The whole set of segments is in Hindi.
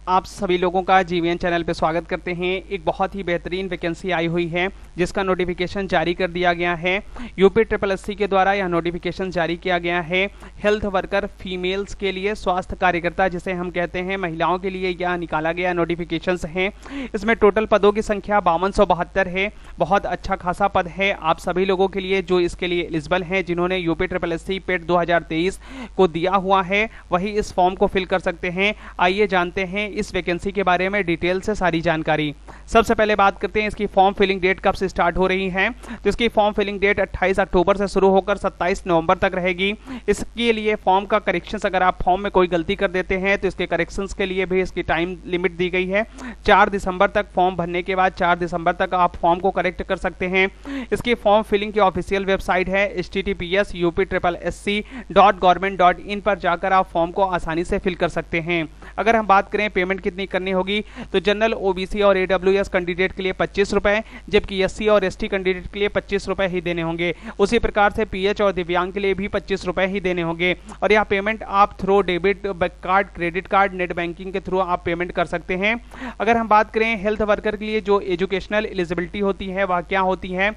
आप सभी लोगों का जीवीएन चैनल पे स्वागत करते हैं। एक बहुत ही बेहतरीन वैकेंसी आई हुई है जिसका नोटिफिकेशन जारी कर दिया गया है। यूपी ट्रिपल एससी के द्वारा यह नोटिफिकेशन जारी किया गया है। हेल्थ वर्कर फीमेल्स के लिए, स्वास्थ्य कार्यकर्ता जिसे हम कहते हैं, महिलाओं के लिए यह निकाला गया नोटिफिकेशन है। इसमें टोटल पदों की संख्या 5272 है। बहुत अच्छा खासा पद है आप सभी लोगों के लिए जो इसके लिए एलिजिबल हैं, जिन्होंने यूपी ट्रिपल एससी पेट 2023 को दिया हुआ है, वही इस फॉर्म को फिल कर सकते हैं। आइए जानते हैं इस वैकेंसी के बारे में डिटेल से सारी जानकारी। सबसे पहले बात करते हैं इसकी फॉर्म फिलिंग डेट कब से स्टार्ट हो रही है। तो इसकी फॉर्म फिलिंग डेट 28 अक्टूबर से शुरू होकर 27 नवंबर तक रहेगी। इसके लिए फॉर्म का करेक्शंस, अगर आप फॉर्म में कोई गलती कर देते हैं तो इसके करेक्शंस के लिए भी इसकी टाइम लिमिट दी गई है। 4 दिसंबर तक फॉर्म भरने के बाद 4 दिसंबर तक आप फॉर्म को करेक्ट कर सकते हैं। इसकी फॉर्म फिलिंग की ऑफिशियल वेबसाइट है https://up-triple-sc.government.in पर जाकर आप फॉर्म को आसानी से फिल कर सकते हैं। अगर हम बात करें पेमेंट कितनी करनी होगी, तो जनरल, ओबीसी और ईडब्ल्यूएस कैंडिडेट के लिए 25 रुपए, जबकि एससी और एसटी कैंडिडेट के लिए 25 रुपए ही देने होंगे। उसी प्रकार से पीएच और दिव्यांग के लिए भी 25 रुपए ही देने होंगे। और यह पेमेंट आप through debit card, credit card, net banking के थ्रू आप पेमेंट कर सकते हैं। अगर हम बात करें हेल्थ वर्कर के लिए जो एजुकेशनल एलिजिबिलिटी होती है वह क्या होती है,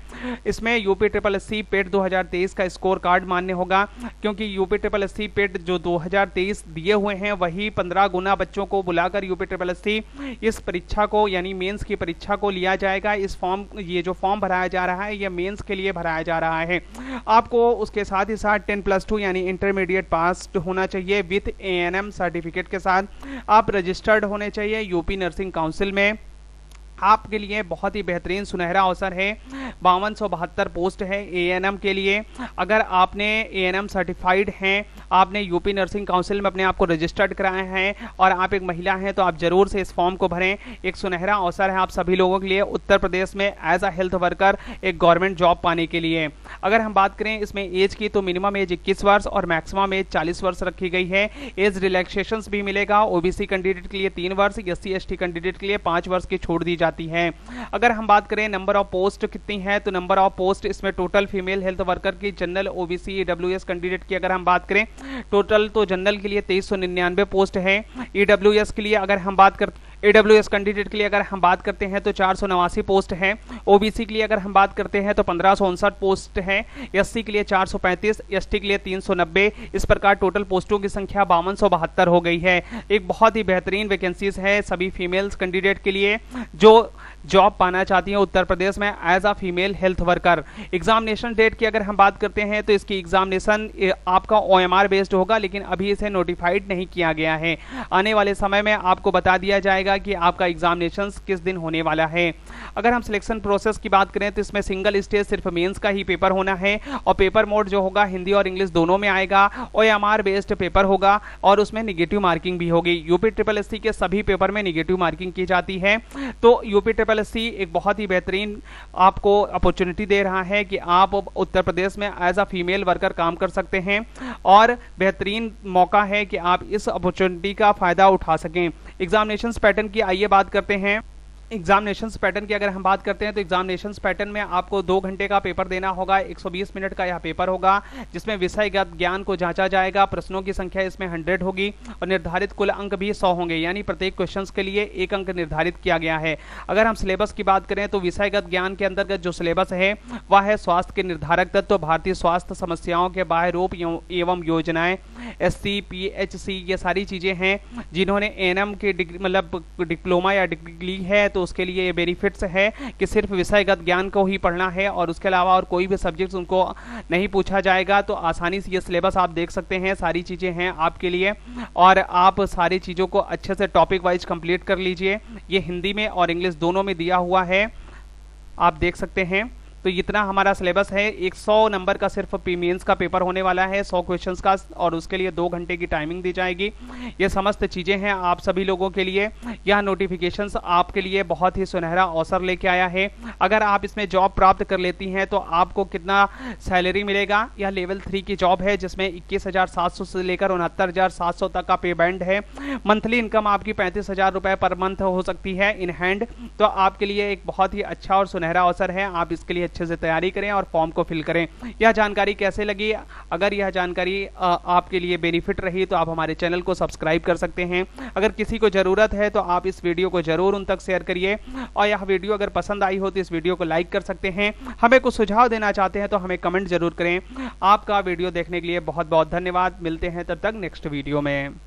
इसमें यूपी ट्रिपल एससी पेट 2023 का स्कोर कार्ड मान्य होगा, क्योंकि यूपी ट्रिपल एससी पेट जो 2023 दिए हुए हैं वही 15 गुना बच्चों को बुलाकर यूपी ट्रिपल एससी इस परीक्षा को, यानी मेंस की परीक्षा को लिया जाएगा। इस फॉर्म, ये जो फॉर्म भराया जा रहा है, ये मेंस के लिए भराया जा रहा है। आपको उसके साथ ही साथ 10+2 यानी इंटरमीडिएट पास होना चाहिए विथ एएनएम सर्टिफिकेट के साथ। आप रजिस्टर्ड होने चाहिए यूपी नर्सिंग काउंसिल में। आपके लिए बहुत ही बेहतरीन सुनहरा अवसर है। 5272 पोस्ट है एएनएम के लिए। अगर आपने एएनएम सर्टिफाइड हैं, आपने यूपी नर्सिंग काउंसिल में अपने आप को रजिस्टर्ड कराया है और आप एक महिला हैं, तो आप जरूर से इस फॉर्म को भरें। एक सुनहरा अवसर है आप सभी लोगों के लिए उत्तर प्रदेश में एज अ हेल्थ वर्कर एक गवर्नमेंट जॉब पाने के लिए। अगर हम बात करें इसमें एज की, तो मिनिमम एज 21 वर्ष और मैक्सिमम एज 40 वर्ष रखी गई है। एज रिलैक्सेशन भी मिलेगा। ओबीसी कैंडिडेट के लिए 3 वर्ष, एससी एसटी कैंडिडेट के लिए 5 वर्ष की छूट दी जाती है। अगर हम बात करें नंबर ऑफ पोस्ट कितनी है, तो नंबर ऑफ पोस्ट इसमें टोटल फीमेल हेल्थ वर्कर की, जनरल, ओबीसी, ईडब्ल्यूएस कैंडिडेट की अगर हम बात करें टोटल, तो जनरल के लिए 2399 पोस्ट है। ईडब्ल्यूएस के लिए अगर हम बात करते एडब्ल्यूएस कैंडिडेट के लिए अगर हम बात करते हैं तो 489 पोस्ट है। ओबीसी के लिए अगर हम बात करते हैं तो 1559 पोस्ट है। एससी के लिए 435, एसटी के लिए 390। इस प्रकार टोटल पोस्टों की संख्या 5272 हो गई है। एक बहुत ही बेहतरीन वैकेंसीज है सभी फीमेल्स कैंडिडेट के लिए जो जॉब पाना चाहती हैं उत्तर प्रदेश में as a female health worker. Examination date की अगर हम बात करते हैं तो इसकी एग्जामिनेशन आपका ओएमआर बेस्ड होगा, लेकिन अभी इसे नोटिफाइड नहीं किया गया है। आने वाले समय में आपको बता दिया जाएगा कि आपका एग्जामिनेशन किस दिन होने वाला है। अगर हम सिलेक्शन प्रोसेस की बात करें तो इसमें सिंगल स्टेज सिर्फ मेंस का ही पेपर होना है और पेपर मोड जो होगा हिंदी और इंग्लिश दोनों में आएगा। ओएमआर बेस्ड पेपर होगा और उसमें निगेटिव मार्किंग भी होगी। यूपी ट्रिपल एससी के सभी पेपर में निगेटिव मार्किंग की जाती है। तो यूपी ट्रिपल एससी एक बहुत ही बेहतरीन आपको अपॉर्चुनिटी दे रहा है कि आप उत्तर प्रदेश में एज अ फीमेल वर्कर काम कर सकते हैं और बेहतरीन मौका है कि आप इस अपॉर्चुनिटी का फायदा उठा सकें। एग्जामिनेशन पैटर्न की आइए बात करते हैं। एग्जामिनेशन पैटर्न की अगर हम बात करते हैं तो एग्जामिनेशन पैटर्न में आपको 2 घंटे का पेपर देना होगा। 120 मिनट का यह पेपर होगा जिसमें विषयगत ज्ञान को जांचा जाएगा। प्रश्नों की संख्या इसमें 100 होगी और निर्धारित कुल अंक भी 100 होंगे, यानी प्रत्येक क्वेश्चंस के लिए 1 अंक निर्धारित किया गया है। अगर हम सिलेबस की बात करें तो विषयगत ज्ञान के अंतर्गत जो सिलेबस है वह है स्वास्थ्य के निर्धारक तत्व, भारतीय स्वास्थ्य समस्याओं के बाह्य रूप एवं योजनाएं, एससी, पीएचसी, ये सारी चीजें हैं। जिन्होंने एएनएम की डिग्री मतलब डिप्लोमा या डिग्री ली है तो उसके लिए ये बेनिफिट्स है कि सिर्फ विषयगत ज्ञान को ही पढ़ना है और उसके अलावा और कोई भी सब्जेक्ट उनको नहीं पूछा जाएगा। तो आसानी से ये सिलेबस आप देख सकते हैं, सारी चीजें हैं आपके लिए और आप सारी चीजों को अच्छे से टॉपिक वाइज कंप्लीट कर लीजिए। ये हिंदी में और इंग्लिश दोनों में दिया हुआ है, आप देख सकते हैं। तो इतना हमारा सिलेबस है। 100 नंबर का सिर्फ मेंस का पेपर होने वाला है, 100 क्वेश्चंस का, और उसके लिए 2 घंटे की टाइमिंग दी जाएगी। ये समस्त चीजें हैं आप सभी लोगों के लिए। यह नोटिफिकेशंस आपके लिए बहुत ही सुनहरा अवसर लेके आया है। अगर आप इसमें जॉब प्राप्त कर लेती हैं तो आपको कितना सैलरी मिलेगा। यह लेवल 3 की जॉब है जिसमें 21,700 से लेकर 69,700 तक का पे बैंड है। मंथली इनकम आपकी 35,000 रुपए पर मंथ हो सकती है इन हैंड। तो आपके लिए एक बहुत ही अच्छा और सुनहरा अवसर है, आप इसके लिए अच्छे से तैयारी करें और फॉर्म को फिल करें। यह जानकारी कैसे लगी? अगर यह जानकारी आपके लिए बेनिफिट रही तो आप हमारे चैनल को सब्सक्राइब कर सकते हैं। अगर किसी को ज़रूरत है तो आप इस वीडियो को ज़रूर उन तक शेयर करिए, और यह वीडियो अगर पसंद आई हो तो इस वीडियो को लाइक कर सकते हैं। हमें कुछ सुझाव देना चाहते हैं तो हमें कमेंट जरूर करें। आपका वीडियो देखने के लिए बहुत बहुत धन्यवाद। मिलते हैं तब तक नेक्स्ट वीडियो में।